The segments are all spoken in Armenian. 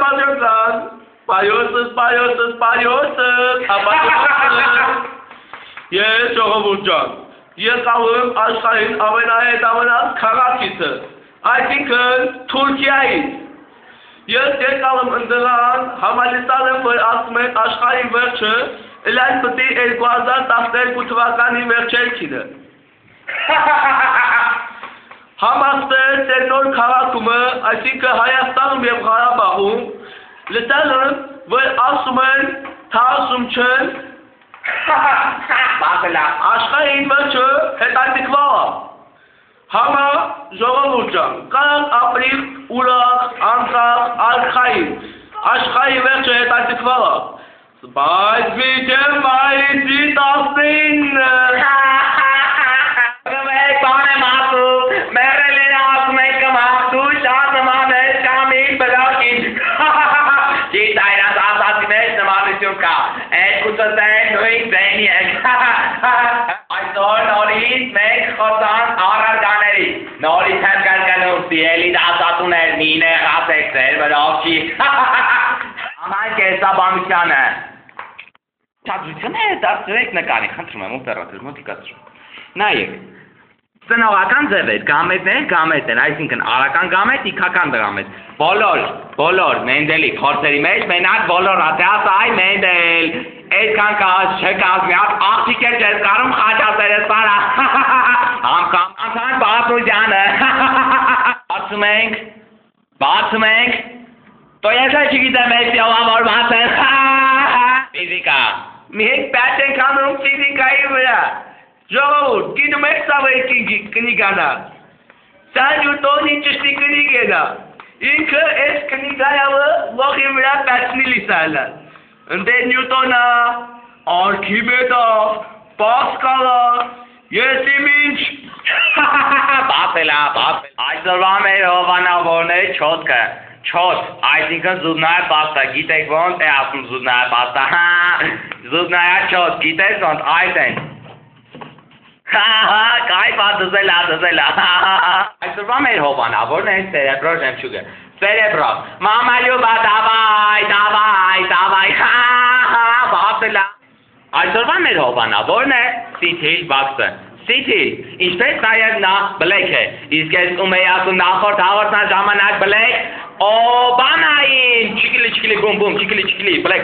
Ադրբեջան, պայոսս, ես ժողովուրդ ջան, եկավ եմ աշխարհին ամենահետամնաց քաղաքիցը, այսինքն Թուրքիայից, ես եկավ եմ ընդրան, համալսար եմ, որ ասում են աշխարհի վերջը, Լայն պտի 2012 թվականի վերջերքինը։ Համաստեր ծեր նոր քաղաքումը, այսինքն Հայաստանում և Ղարաբաղում, լսել եմ, որ ասում են, թարսում չեն, աշխարհին վերջը հետաքրքրող է։ Համա ժողովուրդ ջան, կարող ապրիլ ուրախ, անկախ, արխային, աշխարհի վերջը հետաքրքրող է։ Բայց վիճը մայիսի 19 Մեկ բան եմ ասում, մեռելին ասում եք կմաղթու, շատ նման ես կամ իմ բրակին Ճիշտ այրած ասացի մեջ նմանություն կա, երկուսը ձեն նույն ձենի եք Այսօր նորից մենք խոսան առարգաներից, նորից եմ կրկնում սիրելի դասատուներ, մի նեղացեք ձեր վրով չի Անայն կեսաբանությանը Չադրությունը դարձրեք նկարի, խնդրում եմ օպերատոր մոտիկացրում Նայեք, ծնողական ձևեր, գամետներ, այսինքն արական գամետ, իքական գամետ Բոլոր, Մենդելի, խորցերի մեջ, մենակ բոլոր ատեաս այ Մենդել Այդքան կաս, չկաս, մի հատ աղջիկ էր չես կարում խաչասեր ես պարա Համքամ, անցան բացուջանը Բացում ենք Տո ես է չգիտեմ ես յովավոր բացեն Ֆիզիկա Մի հետ պատ ենք անում ֆիզիկայի վրա Ժողովուրդ, գինում եք սավայի կնիգանա Սա նյուտոնի ճշտի կնիգենա Ինքը ես կնիգայավը ողի վրա պացնի լիսալա Ընդ է նյուտոնա, Արքիմեդա, Պասկալա Ես իմ ինչ Բացելա Այսօրվա մեր հովանավորների չոտքը Չոտ, այսինքն զուդնայա պաստա, գիտեք ոնց է ասում զուդնայա պաստա, զուդնայա չոտ, գիտեք ոնց, այդ են Կայպա դզելա, այսօրվա մեր հովանավորն են սերեբրո ժեմչուգը, սերեբրո, մամալյուբա դավայ, բացելա Այսօրվա մեր հովանավորն է Սիթիլ բաքսը Սիթիլ, ինչպես նաև նա բլեք է, իսկ ես ում էի ասում նախորդ հաղորդման ժամանակ բլեք Օբամային, չիկիլի, բում, չիկիլի, բլեք,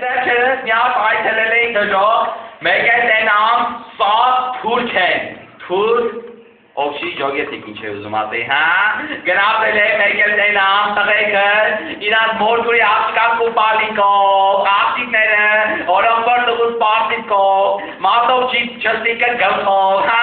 Վերջերս մի հատ այցելել էինք դժող, մեկ է տենամ սատ թուրք են, թուրք, ովշի ժոգեցիք ինչ է ուզում ասեի, գնացել է մեկ է տենամ տղեկը, իրանց մորդուրի աղջկան կուպալիկով, աղջիկները, օրոքվոր տղուս պարտիկով, մատով չստիկը գլխով,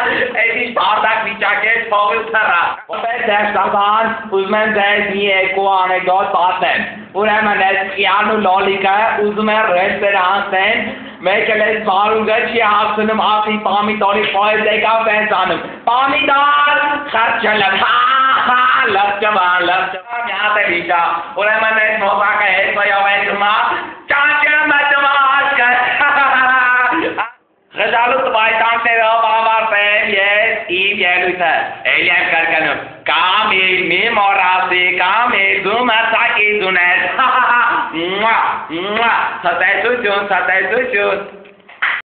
Էդ ինչ բարդակ վիճակ էր փողի ու թռա Ովեր դերստական ուզում եմ ձեզ մի երկու անեկդոտ պատմեմ Ուրեմն ես խիան ու լոլիկը ուզում են ռեստեր անցնեն Մեկ էլ ես բարունգը չի հասնում ասի պամիտորի պոյեզ եկավ բենց անում Պամիտոր խրճլըտ լրճվան մի հատ է վիճա Ուրեմն ես մոզակը հետոյով է դումա Ճանճը մտումա աշկը Ղժալու տվայտանքներով ավարտեմ ես իմ ելույթը, էլի եմ կրկնում, կամ իր մի մորասի, կամ իր ձումը ծակի ձունես, ցտեսություն,